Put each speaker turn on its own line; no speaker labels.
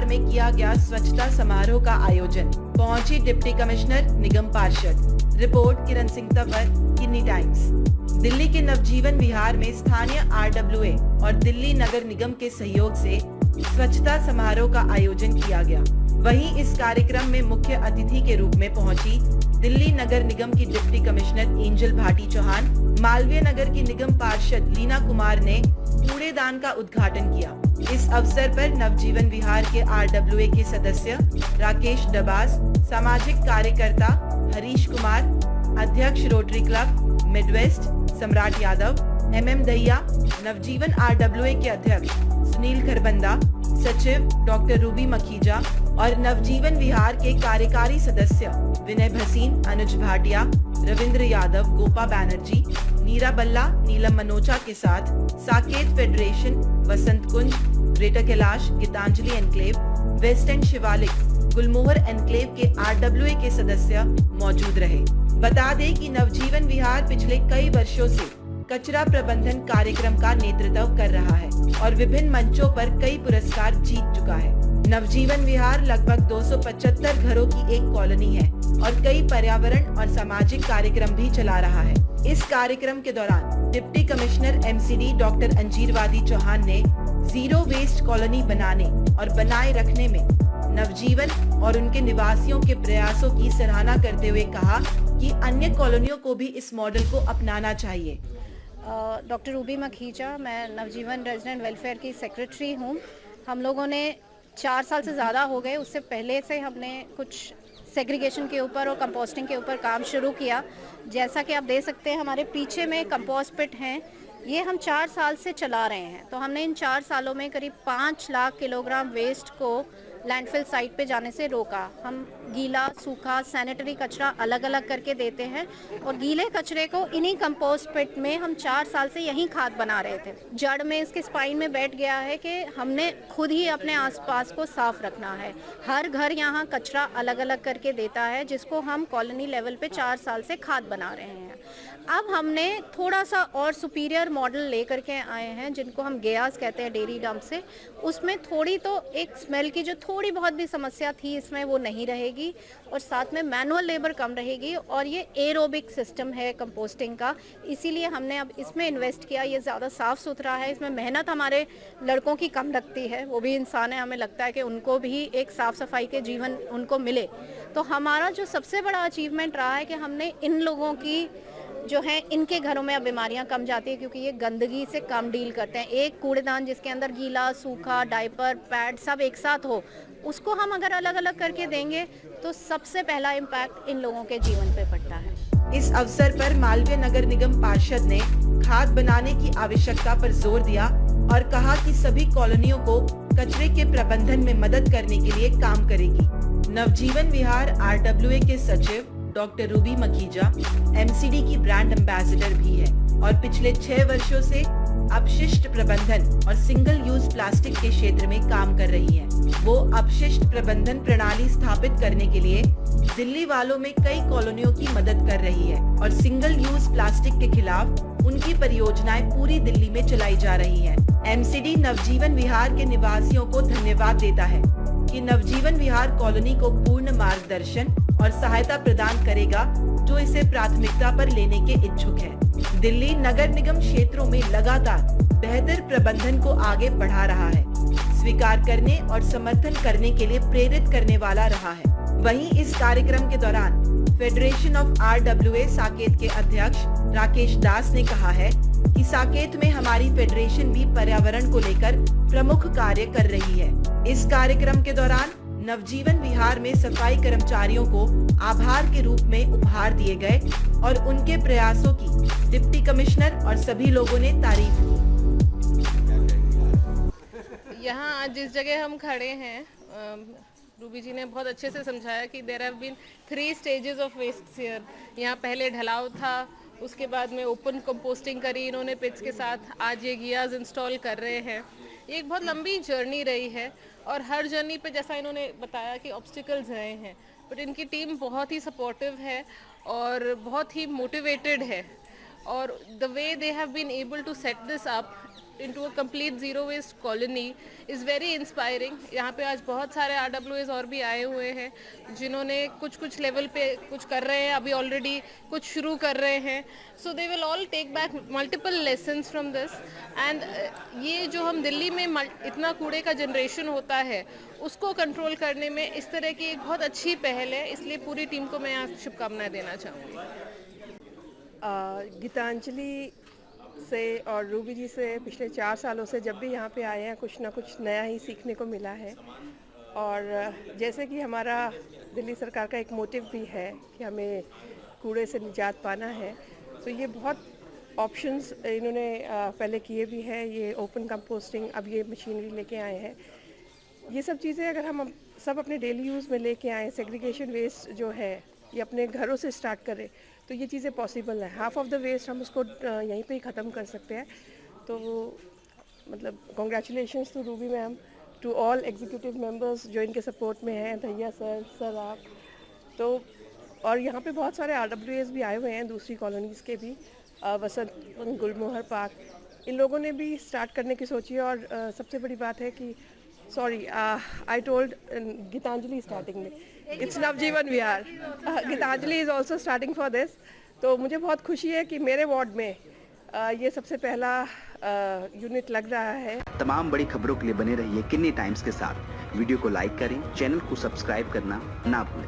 विहार में किया गया स्वच्छता समारोह का आयोजन। पहुंची डिप्टी कमिश्नर निगम पार्षद। रिपोर्ट किरण सिंह तंवर, किन्नी टाइम्स। दिल्ली के नवजीवन विहार में स्थानीय RWA और दिल्ली नगर निगम के सहयोग से स्वच्छता समारोह का आयोजन किया गया। वहीं इस कार्यक्रम में मुख्य अतिथि के रूप में पहुंची दिल्ली नगर निगम की डिप्टी कमिश्नर एंजल भाटी चौहान। मालवीय नगर की निगम पार्षद लीना कुमार ने कूड़ेदान का उद्घाटन किया। इस अवसर पर नवजीवन विहार के RWA के सदस्य राकेश डबास, सामाजिक कार्यकर्ता हरीश कुमार, अध्यक्ष रोटरी क्लब मिडवेस्ट सम्राट यादव, MM दहिया, नवजीवन RWA के अध्यक्ष सुनील खरबंदा, सचिव डॉक्टर रूबी मखीजा और नवजीवन विहार के कार्यकारी सदस्य विनय भसीन, अनुज भाटिया, रविंद्र यादव, गोपा बैनर्जी, नीरा बल्ला, नीलम मनोचा के साथ Saket Federation, Vasant Kunj, Greater Kailash, Gitanjali Enclave, West End Shivalik, Gulmohar Enclave के RWA के सदस्य मौजूद रहे। बता दें कि नवजीवन विहार पिछले कई वर्षों से कचरा प्रबंधन कार्यक्रम का नेतृत्व कर रहा है और विभिन्न मंचों पर कई पुरस्कार जीत चुका है। नवजीवन विहार लगभग 275 घरों की एक कॉलोनी है और कई पर्यावरण और सामाजिक कार्यक्रम भी चला रहा है। इस कार्यक्रम के दौरान डिप्टी कमिश्नर MCD डॉक्टर अंजीरवादी चौहान ने जीरो वेस्ट कॉलोनी बनाने और बनाए रखने में नवजीवन और उनके निवासियों के प्रयासों की सराहना करते हुए कहा कि अन्य कॉलोनियों को भी इस मॉडल को अपनाना चाहिए।
डॉक्टर रूबी मखीजा, मैं नवजीवन रेजिडेंट वेलफेयर की सेक्रेटरी हूँ। हम लोगों ने 4 साल से ज़्यादा हो गए, उससे पहले से हमने कुछ सेग्रीगेशन के ऊपर और कंपोस्टिंग के ऊपर काम शुरू किया। जैसा कि आप देख सकते हैं हमारे पीछे में कंपोस्ट पिट हैं, ये हम 4 साल से चला रहे हैं। तो हमने इन 4 सालों में करीब 5 लाख किलोग्राम वेस्ट को लैंडफिल साइट पे जाने से रोका। हम गीला, सूखा, सैनिटरी कचरा अलग अलग करके देते हैं और गीले कचरे को इन्हीं कंपोस्ट पिट में हम 4 साल से यहीं खाद बना रहे थे। जड़ में इसके स्पाइन में बैठ गया है कि हमने खुद ही अपने आसपास को साफ रखना है। हर घर यहाँ कचरा अलग अलग करके देता है, जिसको हम कॉलोनी लेवल पे 4 साल से खाद बना रहे हैं। अब हमने थोड़ा सा और सुपीरियर मॉडल लेकर के आए हैं, जिनको हम गयास कहते हैं, डेयरी डंप से। उसमें थोड़ी तो एक स्मेल की जो थोड़ी बहुत भी समस्या थी इसमें वो नहीं रहेगी और साथ में मैनुअल लेबर कम रहेगी और ये एरोबिक सिस्टम है कंपोस्टिंग का, इसीलिए हमने अब इसमें इन्वेस्ट किया। ये ज़्यादा साफ़ सुथरा है, इसमें मेहनत हमारे लड़कों की कम लगती है, वो भी इंसान है, हमें लगता है कि उनको भी एक साफ़ सफाई के जीवन उनको मिले। तो हमारा जो सबसे बड़ा अचीवमेंट रहा है कि हमने इन लोगों की जो है इनके घरों में अब बीमारियां कम जाती है, क्योंकि ये गंदगी से कम डील करते हैं। एक कूड़ेदान जिसके अंदर गीला, सूखा, डायपर, पैड सब एक साथ हो, उसको हम अगर अलग अलग करके देंगे तो सबसे पहला इम्पैक्ट इन लोगों के जीवन पे पड़ता है।
इस अवसर पर मालवीय नगर निगम पार्षद ने खाद बनाने की आवश्यकता पर जोर दिया और कहा कि सभी कॉलोनियों को कचरे के प्रबंधन में मदद करने के लिए काम करेगी। नवजीवन विहार RWA के सचिव डॉक्टर रूबी मखीजा MCD की ब्रांड एम्बेसडर भी है और पिछले 6 वर्षों से अपशिष्ट प्रबंधन और सिंगल यूज प्लास्टिक के क्षेत्र में काम कर रही है। वो अपशिष्ट प्रबंधन प्रणाली स्थापित करने के लिए दिल्ली वालों में कई कॉलोनियों की मदद कर रही है और सिंगल यूज प्लास्टिक के खिलाफ उनकी परियोजनाएं पूरी दिल्ली में चलाई जा रही है। MCD नवजीवन विहार के निवासियों को धन्यवाद देता है कि नवजीवन विहार कॉलोनी को पूर्ण मार्गदर्शन और सहायता प्रदान करेगा, जो इसे प्राथमिकता पर लेने के इच्छुक है। दिल्ली नगर निगम क्षेत्रों में लगातार बेहतर प्रबंधन को आगे बढ़ा रहा है, स्वीकार करने और समर्थन करने के लिए प्रेरित करने वाला रहा है। वहीं इस कार्यक्रम के दौरान फेडरेशन ऑफ RWA साकेत के अध्यक्ष राकेश दास ने कहा है कि साकेत में हमारी फेडरेशन भी पर्यावरण को लेकर प्रमुख कार्य कर रही है। इस कार्यक्रम के दौरान नवजीवन विहार में सफाई कर्मचारियों को आभार के रूप में उपहार दिए गए और उनके प्रयासों की डिप्टी कमिश्नर और सभी लोगों ने तारीफ की।
यहाँ आज जिस जगह हम खड़े हैं, रूबी जी ने बहुत अच्छे से समझाया कि there have been 3 stages of waste here. यहाँ पहले ढलाव था, उसके बाद में ओपन कंपोस्टिंग करी इन्होंने पिट्स के साथ, आज ये गियाज इंस्टॉल कर रहे हैं। ये एक बहुत लंबी जर्नी रही है और हर जर्नी पे जैसा इन्होंने बताया कि ऑब्स्टिकल्स रहे हैं, बट इनकी टीम बहुत ही सपोर्टिव है और बहुत ही मोटिवेटेड है और the way they have been able to set this up into a complete zero waste colony is very inspiring. यहाँ पे आज बहुत सारे RWAs और भी आए हुए हैं जिन्होंने कुछ लेवल पे कुछ कर रहे हैं, अभी ऑलरेडी कुछ शुरू कर रहे हैं. So they will all take back multiple lessons from this. And ये जो हम दिल्ली में इतना कूड़े का जनरेशन होता है उसको कंट्रोल करने में इस तरह की एक बहुत अच्छी पहल है, इसलिए पूरी टीम को मैं यहाँ शुभकामनाएं देना चाहूँगी.
गीतांजलि से और रूबी जी से पिछले 4 सालों से जब भी यहाँ पे आए हैं कुछ ना कुछ नया ही सीखने को मिला है. और जैसे कि हमारा दिल्ली सरकार का एक मोटिव भी है कि हमें कूड़े से निजात पाना है, तो ये बहुत ऑप्शंस इन्होंने पहले किए भी है. ये ओपन कंपोस्टिंग, अब ये मशीनरी लेके आए हैं. ये सब चीज़ें अगर हम सब अपने डेली यूज़ में लेके आएँ, सेग्रीगेशन वेस्ट जो है ये अपने घरों से स्टार्ट करें, तो ये चीज़ें पॉसिबल है. हाफ ऑफ द वेस्ट हम उसको यहीं पे ही ख़त्म कर सकते हैं. तो मतलब congratulations to Ruby ma'am, to all executive members जो इनके सपोर्ट में हैं, धैया सर आप. तो और यहाँ पे बहुत सारे RWAs भी आए हुए हैं दूसरी कॉलोनीज़ के भी, वसंत गुलमोहर पार्क, इन लोगों ने भी स्टार्ट करने की सोची है. और सबसे बड़ी बात है कि sorry I told Geetanjali starting में, it's Navjeevan Vihar. Geetanjali is also starting for this. तो मुझे बहुत खुशी है कि मेरे वार्ड में ये सबसे पहला यूनिट लग रहा है.
तमाम बड़ी खबरों के लिए बने रहिए किन्नी टाइम्स के साथ. वीडियो को लाइक करें, चैनल को सब्सक्राइब करना ना भूलें.